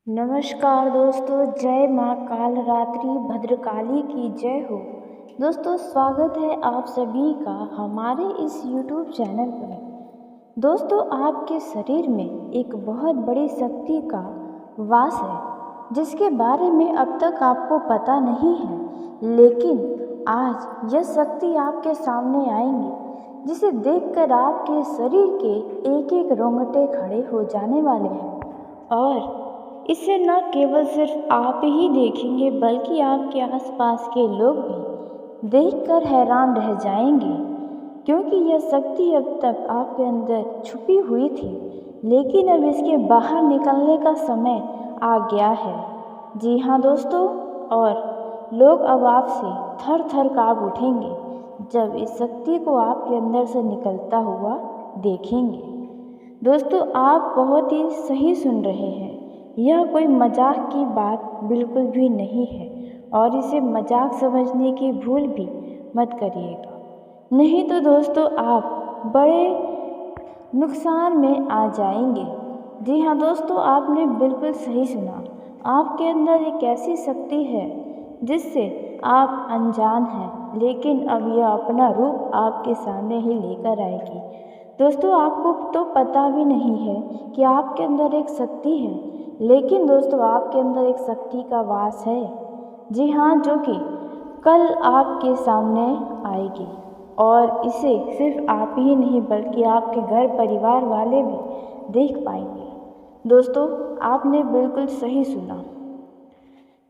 नमस्कार दोस्तों, जय माँ कालरात्रि भद्रकाली की जय हो। दोस्तों, स्वागत है आप सभी का हमारे इस YouTube चैनल पर। दोस्तों, आपके शरीर में एक बहुत बड़ी शक्ति का वास है जिसके बारे में अब तक आपको पता नहीं है, लेकिन आज यह शक्ति आपके सामने आएंगी जिसे देखकर आपके शरीर के एक एक रोंगटे खड़े हो जाने वाले हैं। और इसे न केवल सिर्फ आप ही देखेंगे बल्कि आपके आसपास के लोग भी देखकर हैरान रह जाएंगे, क्योंकि यह शक्ति अब तक आपके अंदर छुपी हुई थी, लेकिन अब इसके बाहर निकलने का समय आ गया है। जी हाँ दोस्तों, और लोग अब आपसे थर थर काँप उठेंगे जब इस शक्ति को आपके अंदर से निकलता हुआ देखेंगे। दोस्तों, आप बहुत ही सही सुन रहे हैं, यह कोई मजाक की बात बिल्कुल भी नहीं है और इसे मजाक समझने की भूल भी मत करिएगा, नहीं तो दोस्तों आप बड़े नुकसान में आ जाएंगे। जी हाँ दोस्तों, आपने बिल्कुल सही सुना। आपके अंदर एक ऐसी शक्ति है जिससे आप अनजान हैं, लेकिन अब यह अपना रूप आपके सामने ही लेकर आएगी। दोस्तों, आपको तो पता भी नहीं है कि आपके अंदर एक शक्ति है, लेकिन दोस्तों आपके अंदर एक शक्ति का वास है। जी हाँ, जो कि कल आपके सामने आएगी और इसे सिर्फ आप ही नहीं बल्कि आपके घर परिवार वाले भी देख पाएंगे। दोस्तों, आपने बिल्कुल सही सुना।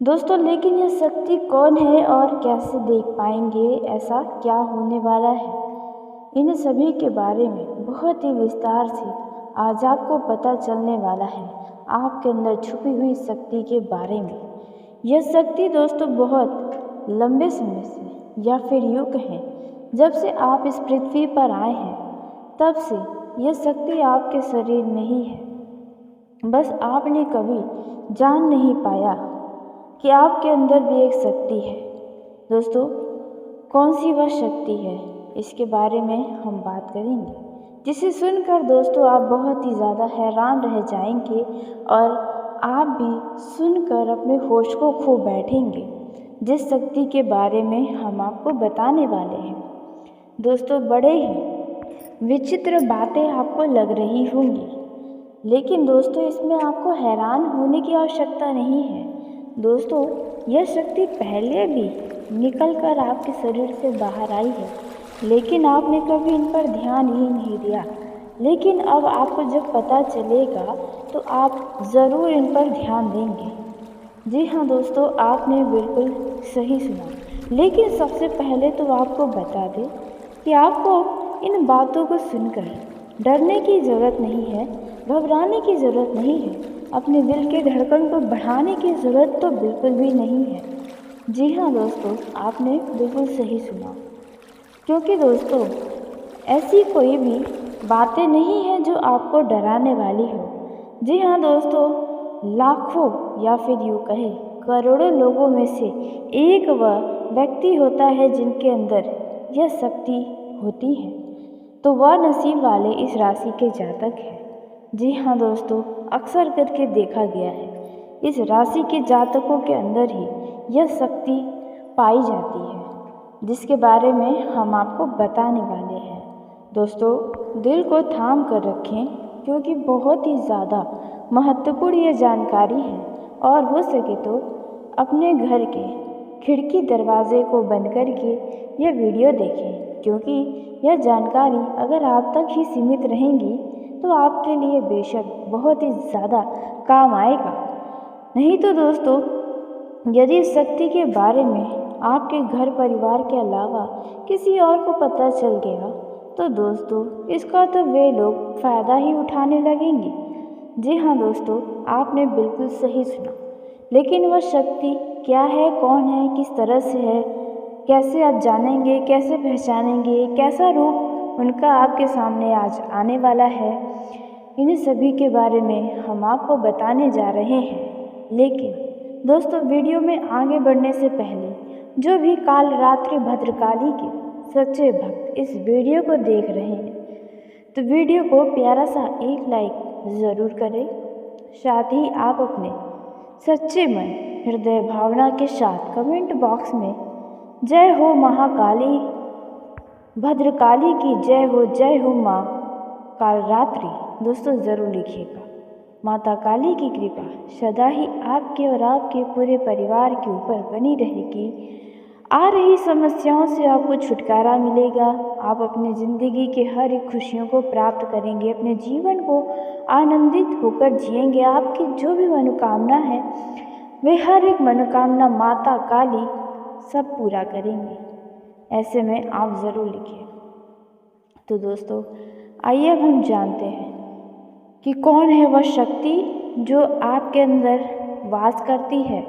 दोस्तों, लेकिन यह शक्ति कौन है और कैसे देख पाएंगे, ऐसा क्या होने वाला है, इन सभी के बारे में बहुत ही विस्तार से आज आपको पता चलने वाला है, आपके अंदर छुपी हुई शक्ति के बारे में। यह शक्ति दोस्तों बहुत लंबे समय से या फिर यूँ कहें जब से आप इस पृथ्वी पर आए हैं तब से यह शक्ति आपके शरीर में ही है, बस आपने कभी जान नहीं पाया कि आपके अंदर भी एक शक्ति है। दोस्तों, कौन सी वह शक्ति है, इसके बारे में हम बात करेंगे, जिसे सुनकर दोस्तों आप बहुत ही ज़्यादा हैरान रह जाएंगे और आप भी सुनकर अपने होश को खो बैठेंगे, जिस शक्ति के बारे में हम आपको बताने वाले हैं। दोस्तों, बड़े ही विचित्र बातें आपको लग रही होंगी, लेकिन दोस्तों इसमें आपको हैरान होने की आवश्यकता नहीं है। दोस्तों, यह शक्ति पहले भी निकलकर आपके शरीर से बाहर आई है, लेकिन आपने कभी इन पर ध्यान ही नहीं दिया। लेकिन अब आपको जब पता चलेगा तो आप ज़रूर इन पर ध्यान देंगे। जी हाँ दोस्तों, आपने बिल्कुल सही सुना। लेकिन सबसे पहले तो आपको बता दें कि आपको इन बातों को सुनकर डरने की ज़रूरत नहीं है, घबराने की ज़रूरत नहीं है, अपने दिल के धड़कन को बढ़ाने की ज़रूरत तो बिल्कुल भी नहीं है। जी हाँ दोस्तों, आपने बिल्कुल सही सुना, क्योंकि दोस्तों ऐसी कोई भी बातें नहीं हैं जो आपको डराने वाली हो। जी हाँ दोस्तों, लाखों या फिर यूँ कहे करोड़ों लोगों में से एक वह व्यक्ति होता है जिनके अंदर यह शक्ति होती है, तो वह नसीब वाले इस राशि के जातक हैं। जी हाँ दोस्तों, अक्सर करके देखा गया है इस राशि के जातकों के अंदर ही यह शक्ति पाई जाती है, जिसके बारे में हम आपको बताने वाले हैं। दोस्तों, दिल को थाम कर रखें, क्योंकि बहुत ही ज़्यादा महत्वपूर्ण ये जानकारी है और हो सके तो अपने घर के खिड़की दरवाजे को बंद करके यह वीडियो देखें, क्योंकि यह जानकारी अगर आप तक ही सीमित रहेंगी तो आपके लिए बेशक बहुत ही ज़्यादा काम आएगा। नहीं तो दोस्तों, यदि इस शक्ति के बारे में आपके घर परिवार के अलावा किसी और को पता चल गया तो दोस्तों इसका तो वे लोग फ़ायदा ही उठाने लगेंगे। जी हाँ दोस्तों, आपने बिल्कुल सही सुना। लेकिन वह शक्ति क्या है, कौन है, किस तरह से है, कैसे आप जानेंगे, कैसे पहचानेंगे, कैसा रूप उनका आपके सामने आज आने वाला है, इन सभी के बारे में हम आपको बताने जा रहे हैं। लेकिन दोस्तों, वीडियो में आगे बढ़ने से पहले जो भी कालरात्रि भद्रकाली के सच्चे भक्त इस वीडियो को देख रहे हैं तो वीडियो को प्यारा सा एक लाइक ज़रूर करें। साथ ही आप अपने सच्चे मन हृदय भावना के साथ कमेंट बॉक्स में जय हो महाकाली भद्रकाली की जय हो माँ कालरात्रि दोस्तों ज़रूर लिखिएगा। माता काली की कृपा सदा ही आपके और आपके पूरे परिवार के ऊपर बनी रहेगी। आ रही समस्याओं से आपको छुटकारा मिलेगा। आप अपनी ज़िंदगी के हर एक खुशियों को प्राप्त करेंगे, अपने जीवन को आनंदित होकर जिएंगे। आपकी जो भी मनोकामना है वे हर एक मनोकामना माता काली सब पूरा करेंगे। ऐसे में आप ज़रूर लिखिए। तो दोस्तों आइए अब हम जानते हैं कि कौन है वह शक्ति जो आपके अंदर वास करती है,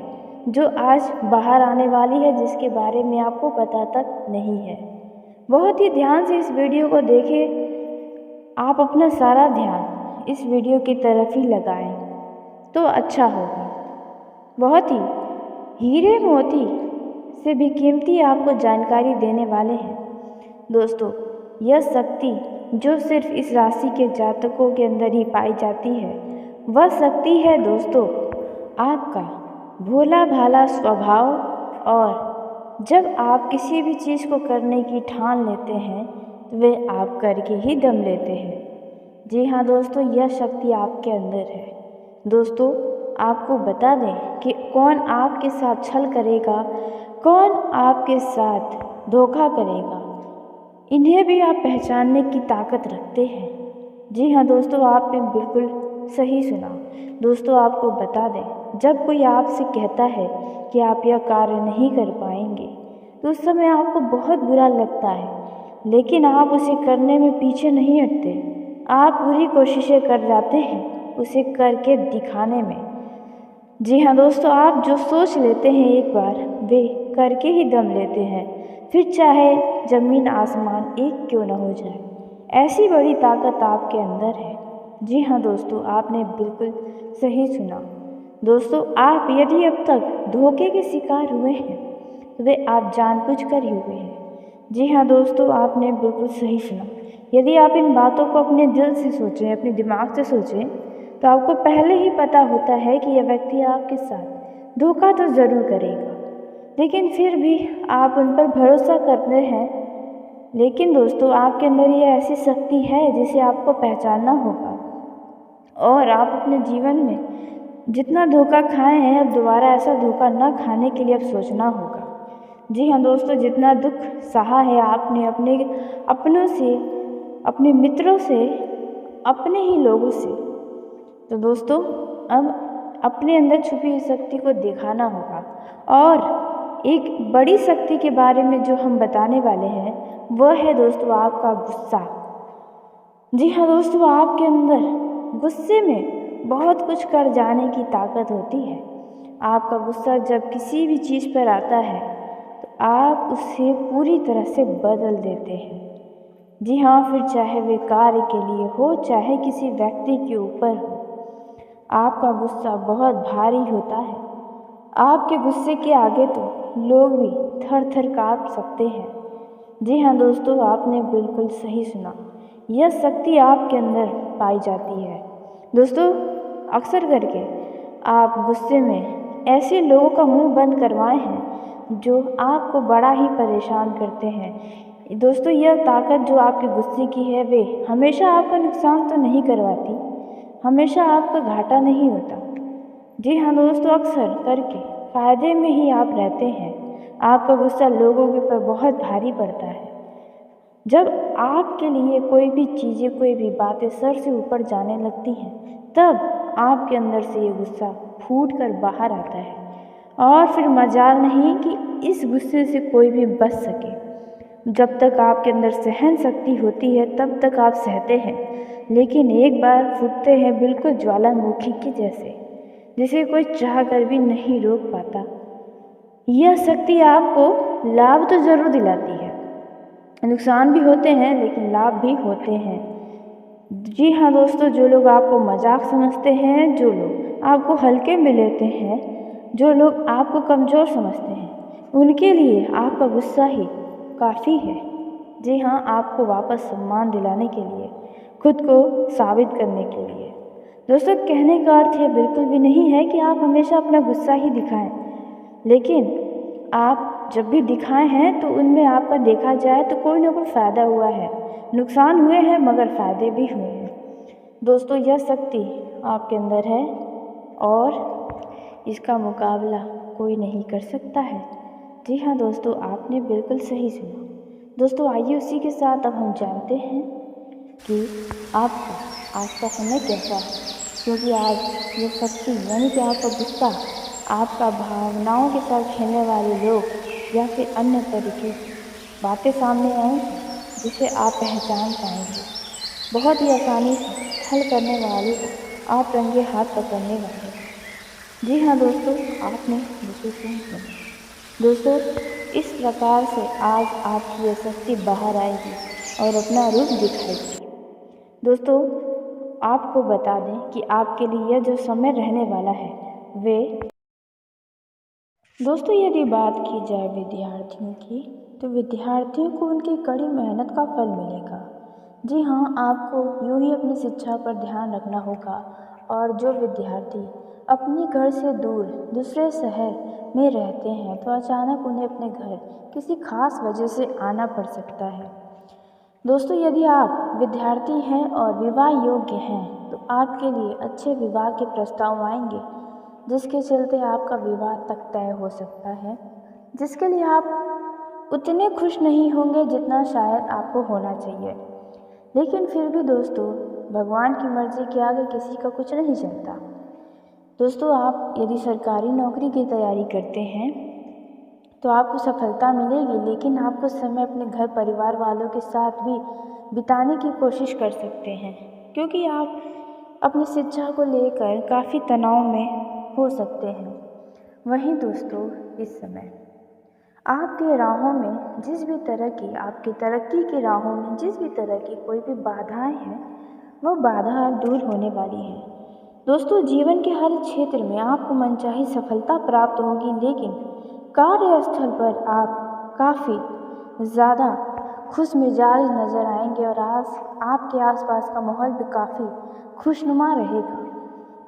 जो आज बाहर आने वाली है, जिसके बारे में आपको पता तक नहीं है। बहुत ही ध्यान से इस वीडियो को देखें। आप अपना सारा ध्यान इस वीडियो की तरफ ही लगाएं तो अच्छा होगा। बहुत ही हीरे मोती से भी कीमती आपको जानकारी देने वाले हैं। दोस्तों यह शक्ति जो सिर्फ इस राशि के जातकों के अंदर ही पाई जाती है, वह शक्ति है दोस्तों आपका भोला भाला स्वभाव। और जब आप किसी भी चीज़ को करने की ठान लेते हैं तो वे आप करके ही दम लेते हैं। जी हाँ दोस्तों, यह शक्ति आपके अंदर है। दोस्तों आपको बता दें कि कौन आपके साथ छल करेगा, कौन आपके साथ धोखा करेगा, इन्हें भी आप पहचानने की ताकत रखते हैं। जी हाँ दोस्तों, आपने बिल्कुल सही सुना। दोस्तों आपको बता दें, जब कोई आपसे कहता है कि आप यह कार्य नहीं कर पाएंगे तो उस समय आपको बहुत बुरा लगता है, लेकिन आप उसे करने में पीछे नहीं हटते। आप पूरी कोशिशें कर जाते हैं उसे करके दिखाने में। जी हाँ दोस्तों, आप जो सोच लेते हैं एक बार वे करके ही दम लेते हैं, फिर चाहे ज़मीन आसमान एक क्यों न हो जाए। ऐसी बड़ी ताकत आपके अंदर है। जी हाँ दोस्तों, आपने बिल्कुल सही सुना। दोस्तों आप यदि अब तक धोखे के शिकार हुए हैं तो वे आप जानबूझकर ही हुए हैं। जी हाँ दोस्तों, आपने बिल्कुल सही सुना। यदि आप इन बातों को अपने दिल से सोचें, अपने दिमाग से सोचें, तो आपको पहले ही पता होता है कि यह व्यक्ति आपके साथ धोखा तो ज़रूर करेगा, लेकिन फिर भी आप उन पर भरोसा करते हैं। लेकिन दोस्तों आपके अंदर ये ऐसी शक्ति है जिसे आपको पहचानना होगा और आप अपने जीवन में जितना धोखा खाए हैं अब दोबारा ऐसा धोखा न खाने के लिए अब सोचना होगा। जी हाँ दोस्तों, जितना दुख सहा है आपने अपने अपनों से, अपने मित्रों से, अपने ही लोगों से, तो दोस्तों अब अपने अंदर छुपी हुई शक्ति को दिखाना होगा। और एक बड़ी शक्ति के बारे में जो हम बताने वाले हैं वह है दोस्तों आपका गुस्सा। जी हाँ दोस्तों, आपके अंदर गुस्से में बहुत कुछ कर जाने की ताकत होती है। आपका गुस्सा जब किसी भी चीज़ पर आता है तो आप उसे पूरी तरह से बदल देते हैं। जी हाँ, फिर चाहे वे कार्य के लिए हो, चाहे किसी व्यक्ति के ऊपर हो, आपका गुस्सा बहुत भारी होता है। आपके गुस्से के आगे तो लोग भी थर थर काँप सकते हैं। जी हाँ दोस्तों, आपने बिल्कुल सही सुना। यह शक्ति आपके अंदर पाई जाती है। दोस्तों अक्सर करके आप गुस्से में ऐसे लोगों का मुंह बंद करवाए हैं जो आपको बड़ा ही परेशान करते हैं। दोस्तों यह ताकत जो आपके गुस्से की है वे हमेशा आपका नुकसान तो नहीं करवाती, हमेशा आपका घाटा नहीं होता। जी हाँ दोस्तों, अक्सर करके फ़ायदे में ही आप रहते हैं। आपका गुस्सा लोगों के ऊपर बहुत भारी पड़ता है। जब आपके लिए कोई भी चीज़ें, कोई भी बातें सर से ऊपर जाने लगती हैं तब आपके अंदर से ये गुस्सा फूट कर बाहर आता है और फिर मजाल नहीं कि इस गुस्से से कोई भी बच सके। जब तक आपके अंदर सहन शक्ति होती है तब तक आप सहते हैं, लेकिन एक बार फूटते हैं बिल्कुल ज्वालामुखी के जैसे, जिसे कोई चाह कर भी नहीं रोक पाता। यह शक्ति आपको लाभ तो ज़रूर दिलाती है, नुकसान भी होते हैं लेकिन लाभ भी होते हैं। जी हाँ दोस्तों, जो लोग आपको मजाक समझते हैं, जो लोग आपको हल्के में लेते हैं, जो लोग आपको कमज़ोर समझते हैं, उनके लिए आपका गुस्सा ही काफ़ी है। जी हाँ, आपको वापस सम्मान दिलाने के लिए, खुद को साबित करने के लिए। दोस्तों कहने का अर्थ ये बिल्कुल भी नहीं है कि आप हमेशा अपना गुस्सा ही दिखाएं, लेकिन आप जब भी दिखाए हैं तो उनमें आपका देखा जाए तो कोई ना कोई फ़ायदा हुआ है, नुकसान हुए हैं मगर फ़ायदे भी हुए हैं। दोस्तों यह शक्ति आपके अंदर है और इसका मुकाबला कोई नहीं कर सकता है। जी हाँ दोस्तों, आपने बिल्कुल सही सुना। दोस्तों आइए उसी के साथ अब हम जानते हैं कि आपका आज का समय कैसा है, क्योंकि आज ये शक्ति यानी कि आपका गुस्सा, आपका भावनाओं के साथ खेलने वाले लोग या फिर अन्य तरीके की बातें सामने आएंगी जिसे आप पहचान पाएंगे। बहुत ही आसानी से छल करने वाले को आप रंगे हाथ पकड़ने वाले हैं। जी हाँ दोस्तों, आपने बिल्कुल सही सुना। दोस्तों इस प्रकार से आज आपकी यह शक्ति बाहर आएगी और अपना रूप दिखाएगी। दोस्तों आपको बता दें कि आपके लिए यह जो समय रहने वाला है वे दोस्तों यदि बात की जाए विद्यार्थियों की, तो विद्यार्थियों को उनकी कड़ी मेहनत का फल मिलेगा। जी हाँ, आपको यूँ ही अपनी शिक्षा पर ध्यान रखना होगा और जो विद्यार्थी अपने घर से दूर दूसरे शहर में रहते हैं तो अचानक उन्हें अपने घर किसी खास वजह से आना पड़ सकता है। दोस्तों यदि आप विद्यार्थी हैं और विवाह योग्य हैं तो आपके लिए अच्छे विवाह के प्रस्ताव आएंगे, जिसके चलते आपका विवाह तक तय हो सकता है, जिसके लिए आप उतने खुश नहीं होंगे जितना शायद आपको होना चाहिए। लेकिन फिर भी दोस्तों भगवान की मर्जी के आगे किसी का कुछ नहीं चलता। दोस्तों आप यदि सरकारी नौकरी की तैयारी करते हैं तो आपको सफलता मिलेगी, लेकिन आप कुछ समय अपने घर परिवार वालों के साथ भी बिताने की कोशिश कर सकते हैं, क्योंकि आप अपनी शिक्षा को लेकर काफ़ी तनाव में हो सकते हैं। वहीं दोस्तों इस समय आपके राहों में जिस भी तरह की आपकी तरक्की की राहों में जिस भी तरह की कोई भी बाधाएं हैं, वह बाधा अब दूर होने वाली है। दोस्तों जीवन के हर क्षेत्र में आपको मनचाही सफलता प्राप्त होगी, लेकिन कार्यस्थल पर आप काफ़ी ज़्यादा खुश मिजाज नज़र आएंगे और आपके आसपास का माहौल भी काफ़ी खुशनुमा रहेगा,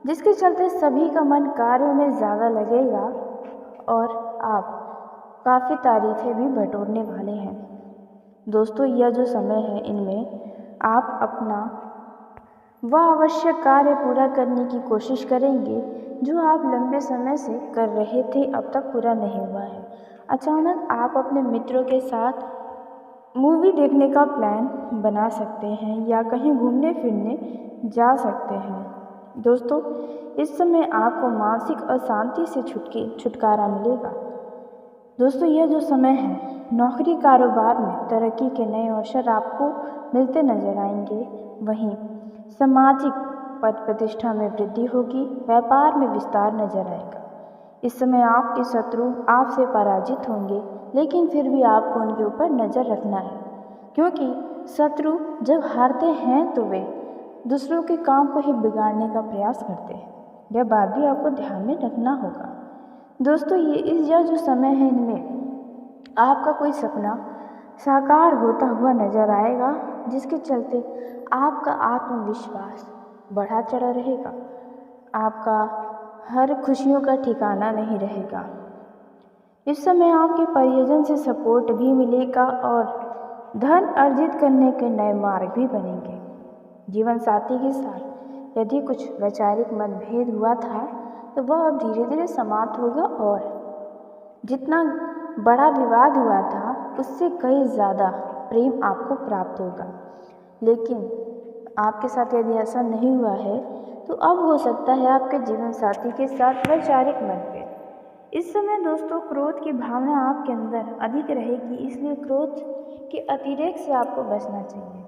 जिसके चलते सभी का मन कार्य में ज़्यादा लगेगा और आप काफ़ी तारीफ़ें भी बटोरने वाले हैं। दोस्तों यह जो समय है इनमें आप अपना वह आवश्यक कार्य पूरा करने की कोशिश करेंगे जो आप लंबे समय से कर रहे थे, अब तक पूरा नहीं हुआ है। अचानक आप अपने मित्रों के साथ मूवी देखने का प्लान बना सकते हैं या कहीं घूमने फिरने जा सकते हैं। दोस्तों इस समय आपको मानसिक अशांति से छुटकारा मिलेगा। दोस्तों यह जो समय है नौकरी कारोबार में तरक्की के नए अवसर आपको मिलते नजर आएंगे। वहीं सामाजिक पद प्रतिष्ठा में वृद्धि होगी, व्यापार में विस्तार नजर आएगा। इस समय आपके शत्रु आपसे पराजित होंगे, लेकिन फिर भी आपको उनके ऊपर नज़र रखना है, क्योंकि शत्रु जब हारते हैं तो वे दूसरों के काम को ही बिगाड़ने का प्रयास करते हैं। यह बात भी आपको ध्यान में रखना होगा। दोस्तों यह जो समय है इनमें आपका कोई सपना साकार होता हुआ नजर आएगा, जिसके चलते आपका आत्मविश्वास बढ़ा चढ़ा रहेगा। आपका हर खुशियों का ठिकाना नहीं रहेगा। इस समय आपके परिजन से सपोर्ट भी मिलेगा और धन अर्जित करने के नए मार्ग भी बनेंगे। जीवन साथी के साथ यदि कुछ वैचारिक मतभेद हुआ था तो वह अब धीरे धीरे समाप्त होगा और जितना बड़ा विवाद हुआ था उससे कई ज़्यादा प्रेम आपको प्राप्त होगा। लेकिन आपके साथ यदि ऐसा नहीं हुआ है तो अब हो सकता है आपके जीवन साथी के साथ वैचारिक मतभेद। इस समय दोस्तों क्रोध की भावना आपके अंदर अधिक रहेगी, इसलिए क्रोध के अतिरेक से आपको बचना चाहिए।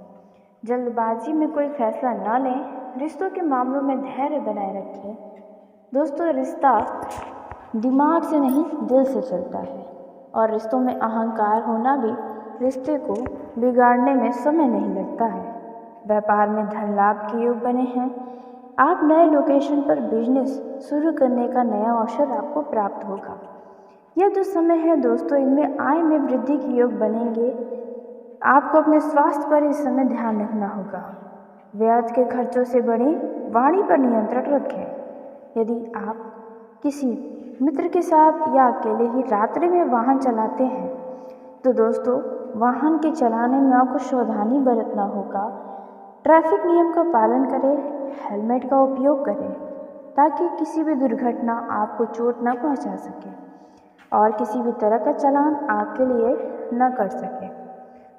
जल्दबाजी में कोई फैसला न लें, रिश्तों के मामलों में धैर्य बनाए रखें। दोस्तों रिश्ता दिमाग से नहीं दिल से चलता है और रिश्तों में अहंकार होना भी रिश्ते को बिगाड़ने में समय नहीं लगता है। व्यापार में धन लाभ के योग बने हैं। आप नए लोकेशन पर बिजनेस शुरू करने का नया अवसर आपको प्राप्त होगा। यह जो समय है दोस्तों इनमें आय में वृद्धि के योग बनेंगे। आपको अपने स्वास्थ्य पर इस समय ध्यान रखना होगा। ब्याज के खर्चों से बड़ी वाणी पर नियंत्रण रखें। यदि आप किसी मित्र के साथ या अकेले ही रात्रि में वाहन चलाते हैं तो दोस्तों वाहन के चलाने में आपको सावधानी बरतना होगा। ट्रैफिक नियम का पालन करें, हेलमेट का उपयोग करें ताकि किसी भी दुर्घटना आपको चोट न पहुंचा सके और किसी भी तरह का चालान आपके लिए न कर सके।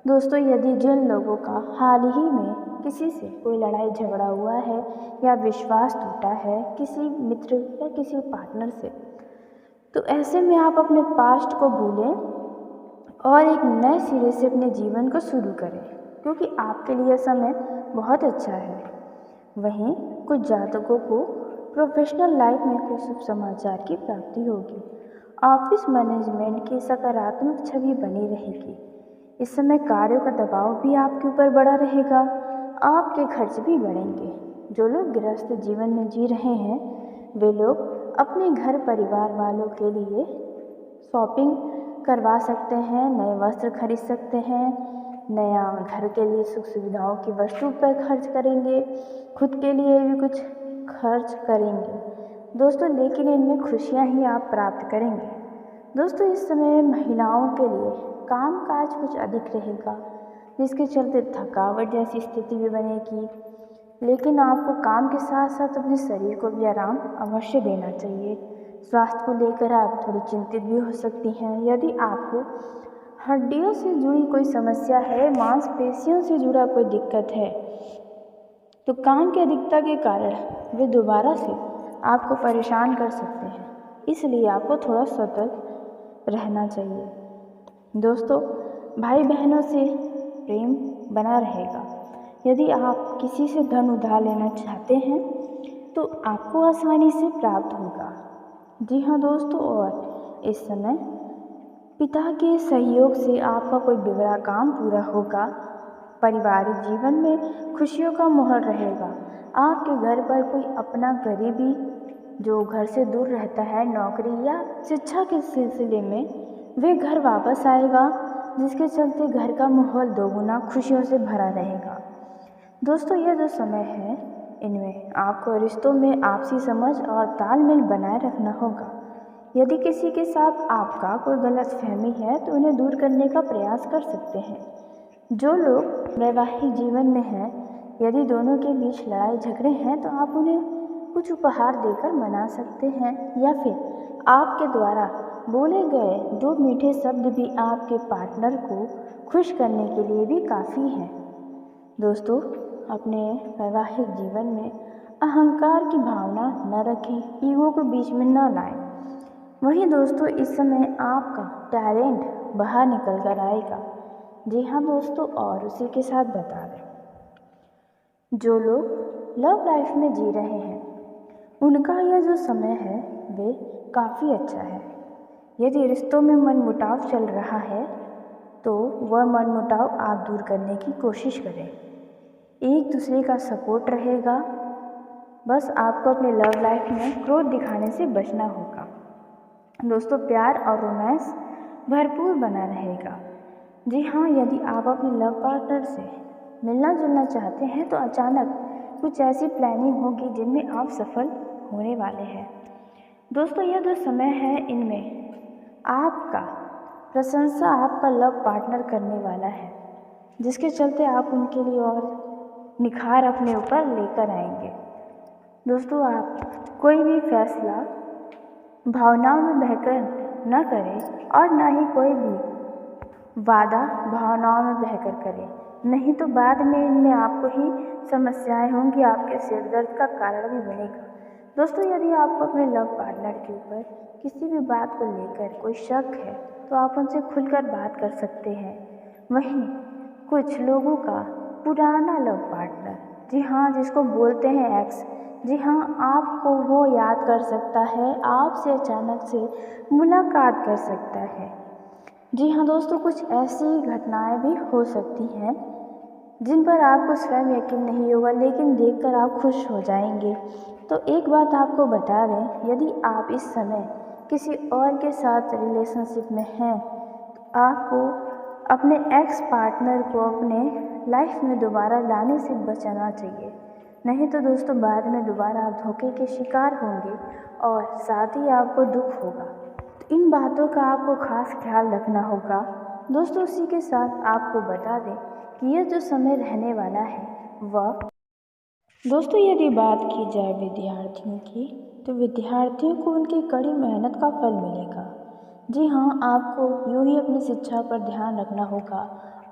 दोस्तों यदि जिन लोगों का हाल ही में किसी से कोई लड़ाई झगड़ा हुआ है या विश्वास टूटा है किसी मित्र या किसी पार्टनर से, तो ऐसे में आप अपने पास्ट को भूलें और एक नए सिरे से अपने जीवन को शुरू करें क्योंकि आपके लिए समय बहुत अच्छा है। वहीं कुछ जातकों को प्रोफेशनल लाइफ में कुछ शुभ समाचार की प्राप्ति होगी। ऑफिस मैनेजमेंट की सकारात्मक छवि बनी रहेगी। इस समय कार्यों का दबाव भी आपके ऊपर बड़ा रहेगा, आपके खर्च भी बढ़ेंगे। जो लोग गृहस्थ जीवन में जी रहे हैं वे लोग अपने घर परिवार वालों के लिए शॉपिंग करवा सकते हैं, नए वस्त्र खरीद सकते हैं, नया घर के लिए सुख सुविधाओं की वस्तु पर खर्च करेंगे, खुद के लिए भी कुछ खर्च करेंगे दोस्तों, लेकिन इनमें खुशियां ही आप प्राप्त करेंगे। दोस्तों इस समय महिलाओं के लिए काम काज कुछ अधिक रहेगा जिसके चलते थकावट जैसी स्थिति भी बनेगी, लेकिन आपको काम के साथ साथ अपने शरीर को भी आराम अवश्य देना चाहिए। स्वास्थ्य को लेकर आप थोड़ी चिंतित भी हो सकती हैं। यदि आपको हड्डियों से जुड़ी कोई समस्या है, मांसपेशियों से जुड़ा कोई दिक्कत है तो काम की अधिकता के कारण वे दोबारा से आपको परेशान कर सकते हैं, इसलिए आपको थोड़ा सतर्क रहना चाहिए। दोस्तों भाई बहनों से प्रेम बना रहेगा। यदि आप किसी से धन उधार लेना चाहते हैं तो आपको आसानी से प्राप्त होगा। जी हाँ दोस्तों, और इस समय पिता के सहयोग से आपका कोई बिगड़ा काम पूरा होगा। पारिवारिक जीवन में खुशियों का माहौल रहेगा। आपके घर पर कोई अपना करीबी जो घर से दूर रहता है नौकरी या शिक्षा के सिलसिले में वे घर वापस आएगा, जिसके चलते घर का माहौल दोगुना खुशियों से भरा रहेगा। दोस्तों यह जो समय है इनमें आपको रिश्तों में आपसी समझ और तालमेल बनाए रखना होगा। यदि किसी के साथ आपका कोई गलतफहमी है तो उन्हें दूर करने का प्रयास कर सकते हैं। जो लोग वैवाहिक जीवन में हैं, यदि दोनों के बीच लड़ाई झगड़े हैं तो आप उन्हें कुछ उपहार देकर मना सकते हैं या फिर आपके द्वारा बोले गए 2 मीठे शब्द भी आपके पार्टनर को खुश करने के लिए भी काफ़ी हैं। दोस्तों अपने वैवाहिक जीवन में अहंकार की भावना न रखें, ईगो को बीच में न लाएं। वहीं दोस्तों इस समय आपका टैलेंट बाहर निकल कर आएगा। जी हाँ दोस्तों, और उसी के साथ बता दें जो लोग लव लाइफ में जी रहे हैं उनका यह जो समय है वे काफ़ी अच्छा है। यदि रिश्तों में मनमुटाव चल रहा है तो वह मनमुटाव आप दूर करने की कोशिश करें। एक दूसरे का सपोर्ट रहेगा। बस आपको अपने लव लाइफ में क्रोध दिखाने से बचना होगा। दोस्तों प्यार और रोमांस भरपूर बना रहेगा। जी हाँ, यदि आप अपने लव पार्टनर से मिलना जुलना चाहते हैं तो अचानक कुछ ऐसी प्लानिंग होगी जिनमें आप सफल होने वाले हैं। दोस्तों यह जो समय है इनमें आपका प्रशंसा आपका लव पार्टनर करने वाला है, जिसके चलते आप उनके लिए और निखार अपने ऊपर लेकर आएंगे। दोस्तों आप कोई भी फैसला भावनाओं में बहकर न करें और न ही कोई भी वादा भावनाओं में बहकर करें, नहीं तो बाद में इनमें आपको ही समस्याएं होंगी, आपके सिर दर्द का कारण भी बनेगा। दोस्तों यदि आपको अपने लव पार्टनर के ऊपर किसी भी बात को लेकर कोई शक है तो आप उनसे खुलकर बात कर सकते हैं। वहीं कुछ लोगों का पुराना लव पार्टनर, जी हाँ, जिसको बोलते हैं एक्स, जी हाँ, आपको वो याद कर सकता है, आपसे अचानक से मुलाकात कर सकता है। जी हाँ दोस्तों, कुछ ऐसी घटनाएं भी हो सकती हैं जिन पर आपको स्वयं यकीन नहीं होगा, लेकिन देखकर आप खुश हो जाएंगे। तो एक बात आपको बता दें, यदि आप इस समय किसी और के साथ रिलेशनशिप में हैं तो आपको अपने एक्स पार्टनर को अपने लाइफ में दोबारा लाने से बचाना चाहिए। नहीं तो दोस्तों बाद में दोबारा आप धोखे के शिकार होंगे और साथ ही आपको दुख होगा। तो इन बातों का आपको खास ख्याल रखना होगा। दोस्तों उसी के साथ आपको बता दें कि यह जो समय रहने वाला है वह दोस्तों यदि बात की जाए विद्यार्थियों की, तो विद्यार्थियों को उनकी कड़ी मेहनत का फल मिलेगा। जी हाँ, आपको यूँ ही अपनी शिक्षा पर ध्यान रखना होगा।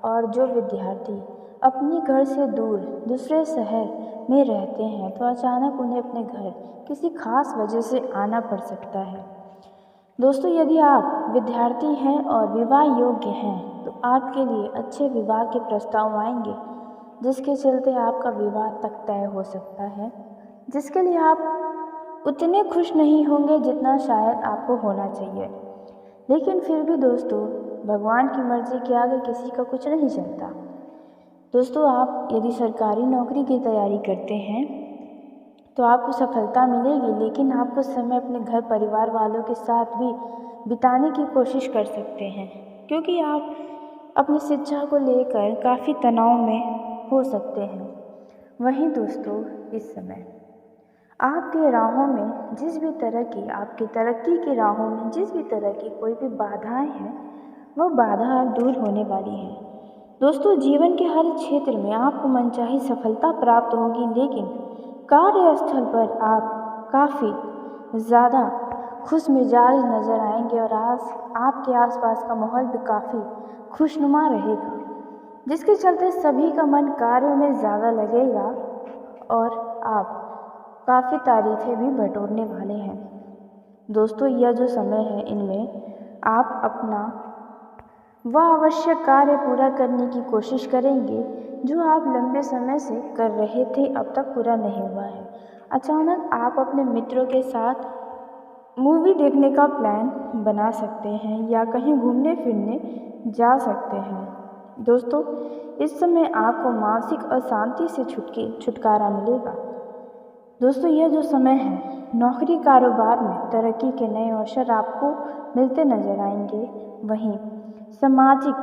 और जो विद्यार्थी अपने घर से दूर दूसरे शहर में रहते हैं तो अचानक उन्हें अपने घर किसी खास वजह से आना पड़ सकता है। दोस्तों यदि आप विद्यार्थी हैं और विवाह योग्य हैं तो आपके लिए अच्छे विवाह के प्रस्ताव आएंगे, जिसके चलते आपका विवाह तक तय हो सकता है, जिसके लिए आप उतने खुश नहीं होंगे जितना शायद आपको होना चाहिए। लेकिन फिर भी दोस्तों भगवान की मर्जी के आगे किसी का कुछ नहीं चलता। दोस्तों आप यदि सरकारी नौकरी की तैयारी करते हैं तो आपको सफलता मिलेगी, लेकिन आप कुछ समय अपने घर परिवार वालों के साथ भी बिताने की कोशिश कर सकते हैं, क्योंकि आप अपनी शिक्षा को लेकर काफ़ी तनाव में हो सकते हैं। वहीं दोस्तों इस समय आपके राहों में जिस भी तरह की आपकी तरक्की की राहों में जिस भी तरह की कोई भी बाधाएं हैं वह बाधा अब दूर होने वाली है। दोस्तों जीवन के हर क्षेत्र में आपको मनचाही सफलता प्राप्त होगी, लेकिन कार्यस्थल पर आप काफ़ी ज़्यादा खुश मिजाज नज़र आएंगे और आपके आसपास का माहौल भी काफ़ी खुशनुमा रहेगा, जिसके चलते सभी का मन कार्य में ज़्यादा लगेगा और आप काफ़ी तारीफ़ें भी बटोरने वाले हैं। दोस्तों यह जो समय है इनमें आप अपना वह आवश्यक कार्य पूरा करने की कोशिश करेंगे जो आप लंबे समय से कर रहे थे, अब तक पूरा नहीं हुआ है। अचानक आप अपने मित्रों के साथ मूवी देखने का प्लान बना सकते हैं या कहीं घूमने फिरने जा सकते हैं। दोस्तों इस समय आपको मानसिक अशांति से छुटकारा मिलेगा। दोस्तों यह जो समय है नौकरी कारोबार में तरक्की के नए अवसर आपको मिलते नजर आएंगे। वहीं सामाजिक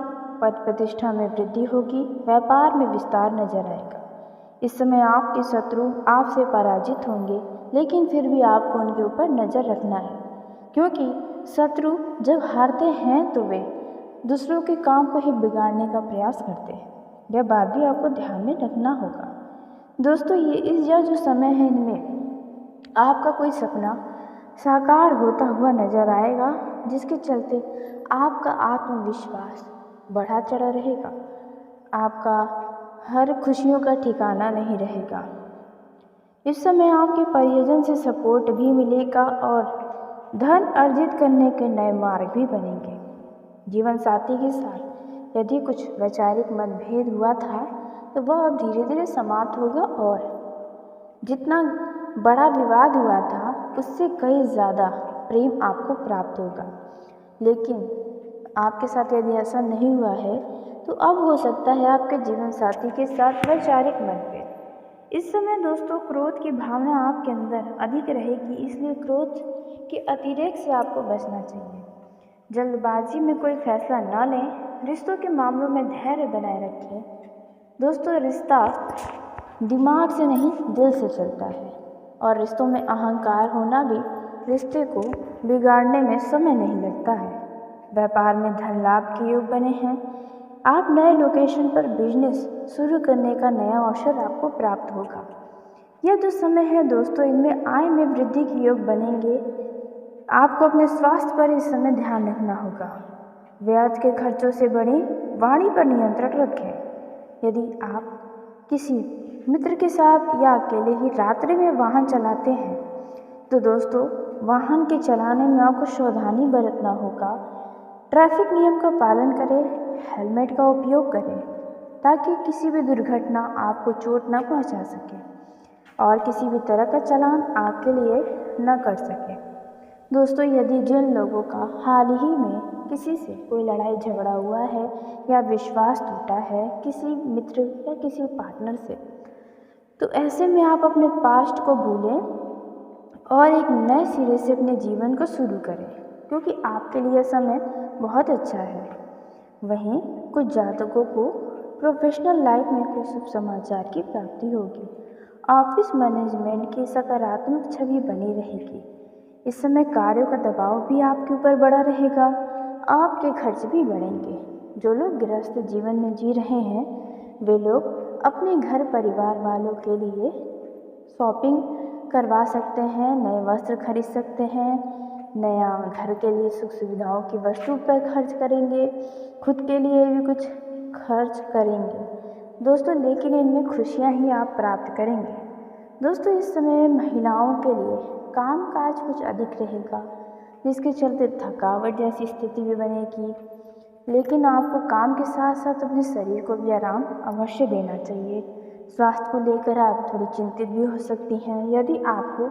पद प्रतिष्ठा में वृद्धि होगी, व्यापार में विस्तार नजर आएगा। इस समय आपके शत्रु आपसे पराजित होंगे, लेकिन फिर भी आपको उनके ऊपर नज़र रखना है, क्योंकि शत्रु जब हारते हैं तो वे दूसरों के काम को ही बिगाड़ने का प्रयास करते हैं। यह बात भी आपको ध्यान में रखना होगा। दोस्तों यह जो समय है इनमें आपका कोई सपना साकार होता हुआ नजर आएगा, जिसके चलते आपका आत्मविश्वास बढ़ा चढ़ा रहेगा। आपका हर खुशियों का ठिकाना नहीं रहेगा। इस समय आपके परिजन से सपोर्ट भी मिलेगा और धन अर्जित करने के नए मार्ग भी बनेंगे। जीवन साथी के साथ यदि कुछ वैचारिक मतभेद हुआ था तो वह अब धीरे धीरे समाप्त होगा और जितना बड़ा विवाद हुआ था उससे कई ज़्यादा प्रेम आपको प्राप्त होगा। लेकिन आपके साथ यदि ऐसा नहीं हुआ है तो अब हो सकता है आपके जीवन साथी के साथ वैचारिक मतभेद। इस समय दोस्तों क्रोध की भावना आपके अंदर अधिक रहेगी, इसलिए क्रोध के अतिरेक से आपको बचना चाहिए। जल्दबाजी में कोई फैसला न लें, रिश्तों के मामलों में धैर्य बनाए रखें। दोस्तों रिश्ता दिमाग से नहीं दिल से चलता है और रिश्तों में अहंकार होना भी रिश्ते को बिगाड़ने में समय नहीं लगता है। व्यापार में धन लाभ के योग बने हैं। आप नए लोकेशन पर बिजनेस शुरू करने का नया अवसर आपको प्राप्त होगा। यह जो समय है दोस्तों इनमें आय में वृद्धि के योग बनेंगे। आपको अपने स्वास्थ्य पर इस समय ध्यान रखना होगा। व्यर्थ के खर्चों से बड़ी वाणी पर नियंत्रण रखें। यदि आप किसी मित्र के साथ या अकेले ही रात्रि में वाहन चलाते हैं तो दोस्तों वाहन के चलाने में आपको सावधानी बरतना होगा। ट्रैफिक नियम का पालन करें, हेलमेट का उपयोग करें ताकि किसी भी दुर्घटना आपको चोट न पहुंचा सके और किसी भी तरह का चालान आपके लिए न कर सके। दोस्तों यदि जिन लोगों का हाल ही में किसी से कोई लड़ाई झगड़ा हुआ है या विश्वास टूटा है किसी मित्र या किसी पार्टनर से, तो ऐसे में आप अपने पास्ट को भूलें और एक नए सिरे से अपने जीवन को शुरू करें, क्योंकि आपके लिए समय बहुत अच्छा है। वहीं कुछ जातकों को प्रोफेशनल लाइफ में कुछ शुभ समाचार की प्राप्ति होगी। ऑफिस मैनेजमेंट की सकारात्मक छवि बनी रहेगी। इस समय कार्यों का दबाव भी आपके ऊपर बड़ा रहेगा। आपके खर्च भी बढ़ेंगे। जो लोग गृहस्थ जीवन में जी रहे हैं वे लोग अपने घर परिवार वालों के लिए शॉपिंग करवा सकते हैं, नए वस्त्र खरीद सकते हैं, नया घर के लिए सुख सुविधाओं की वस्तु पर खर्च करेंगे, खुद के लिए भी कुछ खर्च करेंगे दोस्तों, लेकिन इनमें खुशियां ही आप प्राप्त करेंगे। दोस्तों इस समय महिलाओं के लिए काम काज कुछ अधिक रहेगा, जिसके चलते थकावट जैसी स्थिति भी बनेगी, लेकिन आपको काम के साथ साथ अपने शरीर को भी आराम अवश्य देना चाहिए। स्वास्थ्य को लेकर आप थोड़ी चिंतित भी हो सकती हैं। यदि आपको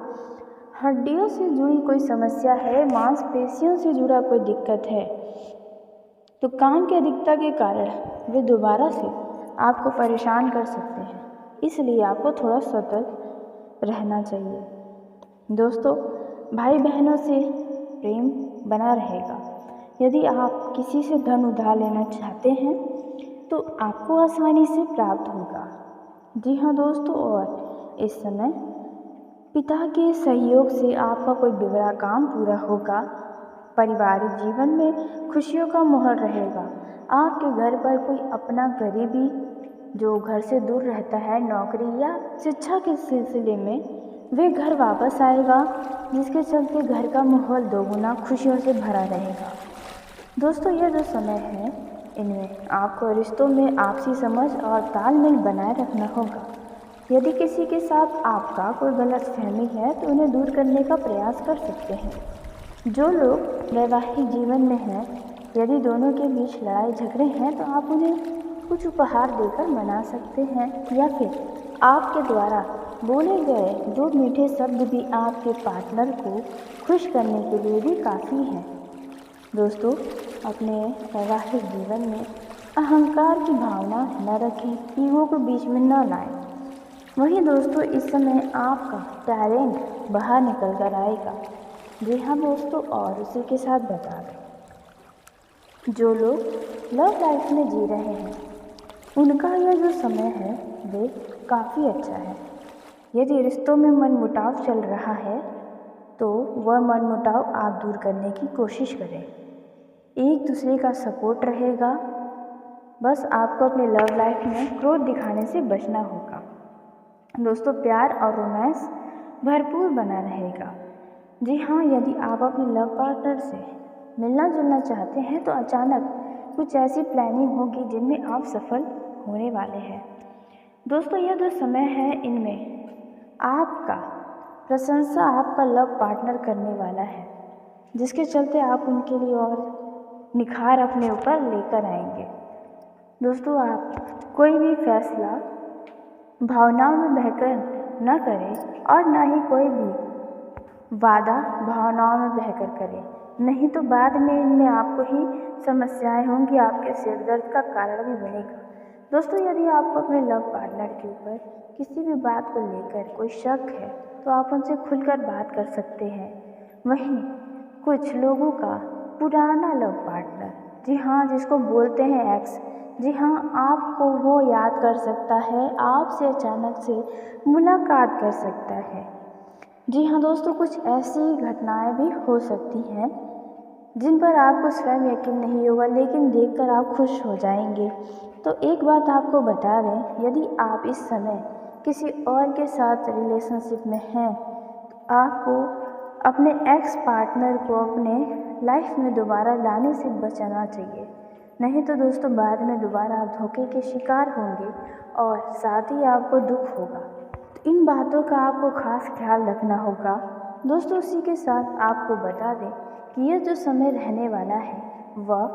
हड्डियों से जुड़ी कोई समस्या है, मांसपेशियों से जुड़ा कोई दिक्कत है, तो काम की अधिकता के कारण वे दोबारा से आपको परेशान कर सकते हैं, इसलिए आपको थोड़ा सतर्क रहना चाहिए। दोस्तों भाई बहनों से प्रेम बना रहेगा। यदि आप किसी से धन उधार लेना चाहते हैं तो आपको आसानी से प्राप्त होगा। जी हाँ दोस्तों, और इस समय पिता के सहयोग से आपका कोई बिगड़ा काम पूरा होगा। पारिवारिक जीवन में खुशियों का माहौल रहेगा। आपके घर पर कोई अपना करीबी जो घर से दूर रहता है नौकरी या शिक्षा के सिलसिले में, वे घर वापस आएगा, जिसके चलते घर का माहौल दोगुना खुशियों से भरा रहेगा। दोस्तों यह जो समय है इनमें आपको रिश्तों में आपसी समझ और तालमेल बनाए रखना होगा। यदि किसी के साथ आपका कोई गलतफहमी है तो उन्हें दूर करने का प्रयास कर सकते हैं। जो लोग वैवाहिक जीवन में हैं, यदि दोनों के बीच लड़ाई झगड़े हैं तो आप उन्हें कुछ उपहार देकर मना सकते हैं, या फिर आपके द्वारा बोले गए 2 मीठे शब्द भी आपके पार्टनर को खुश करने के लिए भी काफ़ी हैं। दोस्तों अपने वैवाहिक जीवन में अहंकार की भावना न रखें, ईगो को बीच में न लाएं। वहीं दोस्तों इस समय आपका टैलेंट बाहर निकल कर आएगा। जी हाँ दोस्तों, और उसी के साथ बता दें जो लोग लव लाइफ में जी रहे हैं उनका यह जो समय है वे काफ़ी अच्छा है। यदि रिश्तों में मनमुटाव चल रहा है तो वह मनमुटाव आप दूर करने की कोशिश करें। एक दूसरे का सपोर्ट रहेगा। बस आपको अपने लव लाइफ में क्रोध दिखाने से बचना होगा। दोस्तों प्यार और रोमांस भरपूर बना रहेगा। जी हाँ, यदि आप अपने लव पार्टनर से मिलना जुलना चाहते हैं तो अचानक कुछ ऐसी प्लानिंग होगी जिनमें आप सफल होने वाले हैं। दोस्तों यह जो समय है इनमें आपका प्रशंसा आपका लव पार्टनर करने वाला है, जिसके चलते आप उनके लिए और निखार अपने ऊपर लेकर आएंगे। दोस्तों आप कोई भी फैसला भावनाओं में बहकर न करें और ना ही कोई भी वादा भावनाओं में बहकर करें, नहीं तो बाद में इनमें आपको ही समस्याएं होंगी, आपके सिर दर्द का कारण भी बनेगा। दोस्तों यदि आपको अपने लव पार्टनर के ऊपर किसी भी बात को लेकर कोई शक है तो आप उनसे खुलकर बात कर सकते हैं। वहीं कुछ लोगों का पुराना लव पार्टनर, जी हाँ जिसको बोलते हैं एक्स, जी हाँ आपको वो याद कर सकता है, आपसे अचानक से मुलाकात कर सकता है। जी हाँ दोस्तों, कुछ ऐसी घटनाएं भी हो सकती हैं जिन पर आपको स्वयं यकीन नहीं होगा, लेकिन देखकर आप खुश हो जाएंगे। तो एक बात आपको बता दें, यदि आप इस समय किसी और के साथ रिलेशनशिप में हैं तो आपको अपने एक्स पार्टनर को अपने लाइफ में दोबारा लाने से बचना चाहिए, नहीं तो दोस्तों बाद में दोबारा आप धोखे के शिकार होंगे और साथ ही आपको दुख होगा। तो इन बातों का आपको खास ख्याल रखना होगा। दोस्तों उसी के साथ आपको बता दें कि यह जो समय रहने वाला है वह